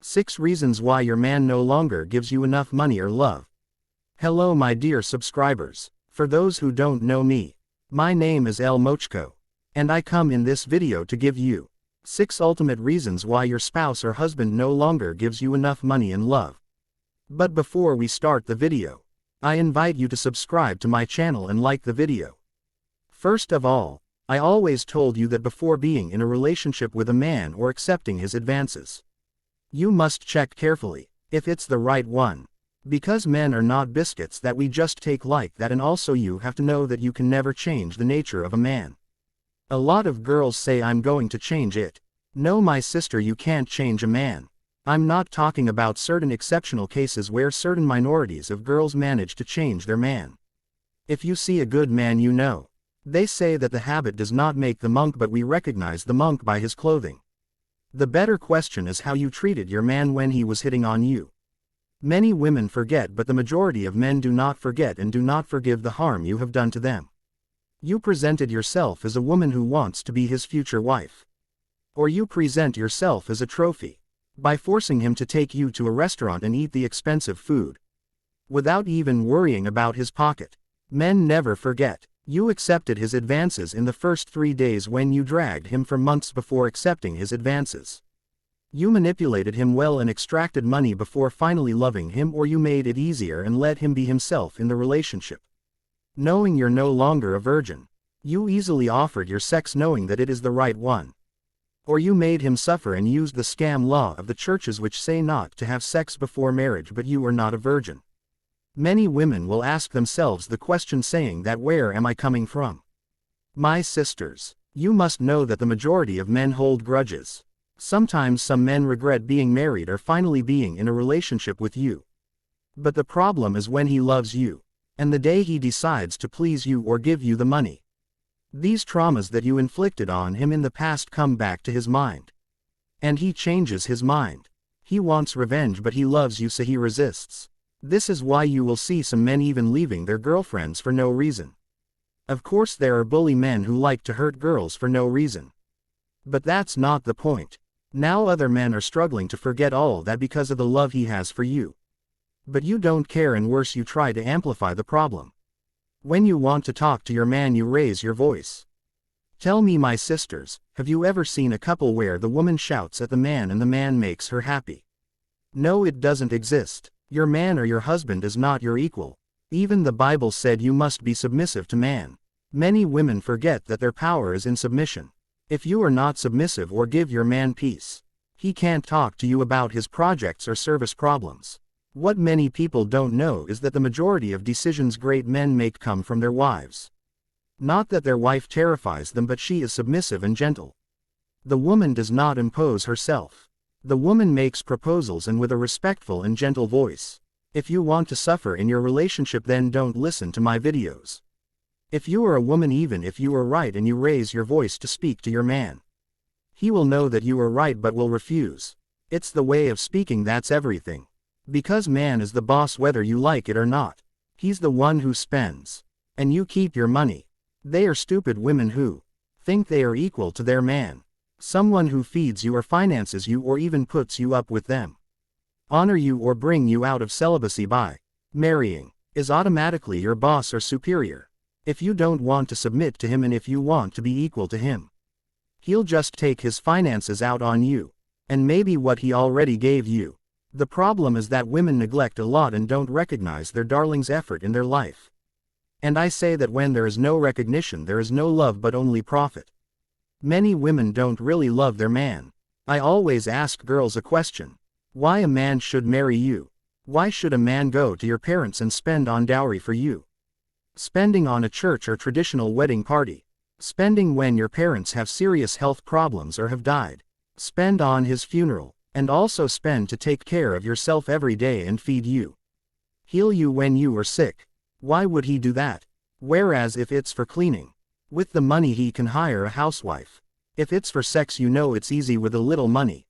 6 reasons why your man no longer gives you enough money or love. Hello my dear subscribers. For those who don't know me, my name is El Mochko, and I come in this video to give you 6 ultimate reasons why your spouse or husband no longer gives you enough money and love. But before we start the video, I invite you to subscribe to my channel and like the video. First of all, I always told you that before being in a relationship with a man or accepting his advances, you must check carefully if it's the right one. Because men are not biscuits that we just take like that, and also you have to know that you can never change the nature of a man. A lot of girls say I'm going to change it. No my sister, you can't change a man. I'm not talking about certain exceptional cases where certain minorities of girls manage to change their man. If you see a good man, you know. They say that the habit does not make the monk, but we recognize the monk by his clothing. The better question is how you treated your man when he was hitting on you. Many women forget, but the majority of men do not forget and do not forgive the harm you have done to them. You presented yourself as a woman who wants to be his future wife. Or you present yourself as a trophy by forcing him to take you to a restaurant and eat the expensive food without even worrying about his pocket. Men never forget. You accepted his advances in the first 3 days when you dragged him for months before accepting his advances. You manipulated him well and extracted money before finally loving him, or you made it easier and let him be himself in the relationship. Knowing you're no longer a virgin, you easily offered your sex knowing that it is the right one. Or you made him suffer and used the scam law of the churches which say not to have sex before marriage, but you are not a virgin. Many women will ask themselves the question saying that where am I coming from? My sisters, you must know that the majority of men hold grudges. Sometimes some men regret being married or finally being in a relationship with you. But the problem is when he loves you, and the day he decides to please you or give you the money. These traumas that you inflicted on him in the past come back to his mind. And he changes his mind. He wants revenge, but he loves you, so he resists. This is why you will see some men even leaving their girlfriends for no reason. Of course there are bully men who like to hurt girls for no reason. But that's not the point. Now other men are struggling to forget all that because of the love he has for you. But you don't care, and worse, you try to amplify the problem. When you want to talk to your man, you raise your voice. Tell me my sisters, have you ever seen a couple where the woman shouts at the man and the man makes her happy? No, it doesn't exist. Your man or your husband is not your equal. Even the Bible said you must be submissive to man. Many women forget that their power is in submission. If you are not submissive or give your man peace, he can't talk to you about his projects or service problems. What many people don't know is that the majority of decisions great men make come from their wives. Not that their wife terrifies them, but she is submissive and gentle. The woman does not impose herself. The woman makes proposals, and with a respectful and gentle voice. If you want to suffer in your relationship, then don't listen to my videos. If you are a woman, even if you are right and you raise your voice to speak to your man, he will know that you are right but will refuse. It's the way of speaking that's everything. Because man is the boss whether you like it or not. He's the one who spends. And you keep your money. They are stupid women who think they are equal to their man. Someone who feeds you or finances you or even puts you up with them, honor you or bring you out of celibacy by marrying, is automatically your boss or superior. If you don't want to submit to him and if you want to be equal to him, he'll just take his finances out on you, and maybe what he already gave you. The problem is that women neglect a lot and don't recognize their darling's effort in their life. And I say that when there is no recognition, there is no love but only profit. Many women don't really love their man. I always ask girls a question. Why a man should marry you? Why should a man go to your parents and spend on dowry for you? Spending on a church or traditional wedding party. Spending when your parents have serious health problems or have died. Spend on his funeral. And also spend to take care of yourself every day and feed you. Heal you when you are sick. Why would he do that? Whereas if it's for cleaning, with the money he can hire a housewife. If it's for sex, you know it's easy with a little money.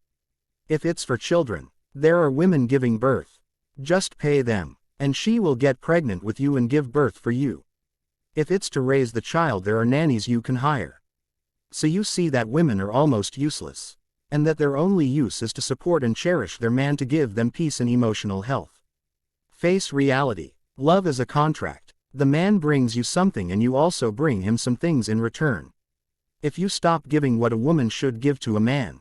If it's for children, there are women giving birth. Just pay them, and she will get pregnant with you and give birth for you. If it's to raise the child, there are nannies you can hire. So you see that women are almost useless. and that their only use is to support and cherish their man to give them peace and emotional health. Face reality. Love is a contract. The man brings you something and you also bring him some things in return. If you stop giving what a woman should give to a man,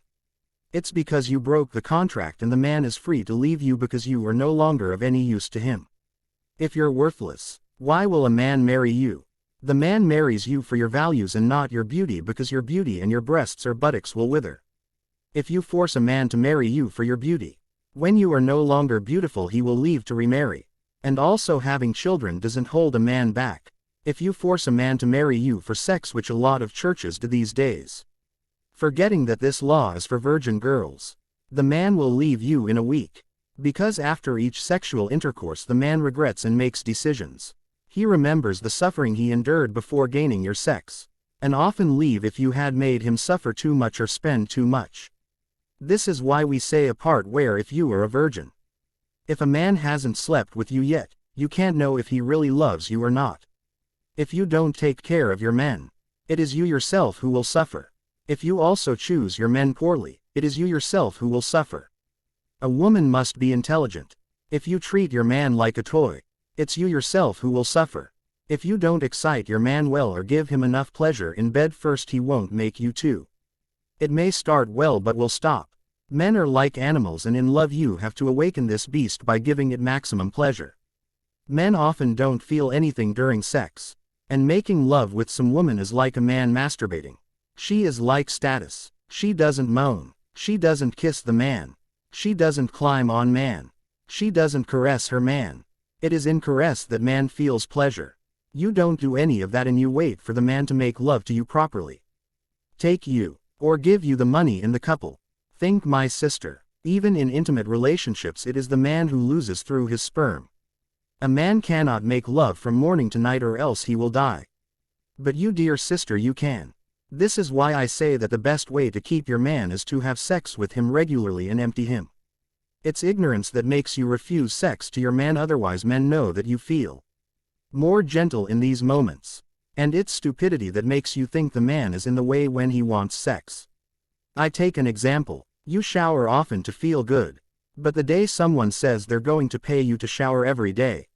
it's because you broke the contract and the man is free to leave you because you are no longer of any use to him. If you're worthless, why will a man marry you? The man marries you for your values and not your beauty, because your beauty and your breasts or buttocks will wither. If you force a man to marry you for your beauty, when you are no longer beautiful he will leave to remarry. And also having children doesn't hold a man back. If you force a man to marry you for sex, which a lot of churches do these days, forgetting that this law is for virgin girls, the man will leave you in a week. Because after each sexual intercourse the man regrets and makes decisions. He remembers the suffering he endured before gaining your sex, and often leave if you had made him suffer too much or spend too much. This is why we say a part where if you are a virgin, if a man hasn't slept with you yet, you can't know if he really loves you or not. If you don't take care of your men, it is you yourself who will suffer. If you also choose your men poorly, it is you yourself who will suffer. A woman must be intelligent. If you treat your man like a toy, it's you yourself who will suffer. If you don't excite your man well or give him enough pleasure in bed first, he won't make you too. It may start well but will stop. Men are like animals, and in love you have to awaken this beast by giving it maximum pleasure. Men often don't feel anything during sex, and making love with some woman is like a man masturbating. She is like status. She doesn't moan. She doesn't kiss the man. She doesn't climb on man. She doesn't caress her man. It is in caress that man feels pleasure. You don't do any of that and you wait for the man to make love to you properly, take you, or give you the money in the couple. Think, my sister, even in intimate relationships it is the man who loses through his sperm. A man cannot make love from morning to night or else he will die. But you, dear sister, you can. This is why I say that the best way to keep your man is to have sex with him regularly and empty him. It's ignorance that makes you refuse sex to your man, otherwise men know that you feel more gentle in these moments. And it's stupidity that makes you think the man is in the way when he wants sex. I take an example. You shower often to feel good. But the day someone says they're going to pay you to shower every day,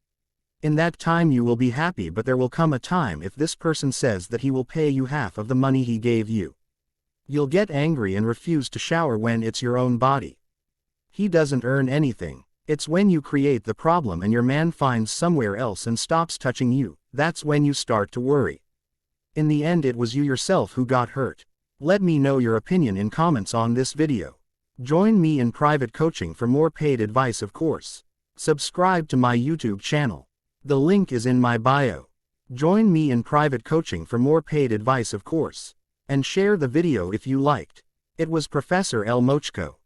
in that time you will be happy, but there will come a time if this person says that he will pay you half of the money he gave you, you'll get angry and refuse to shower when it's your own body. He doesn't earn anything. It's when you create the problem and your man finds somewhere else and stops touching you, that's when you start to worry. In the end it was you yourself who got hurt. Let me know your opinion in comments on this video. Join me in private coaching for more paid advice, of course. Subscribe to my YouTube channel. The link is in my bio. Join me in private coaching for more paid advice, of course. And share the video if you liked. It was Professor L. Mochko.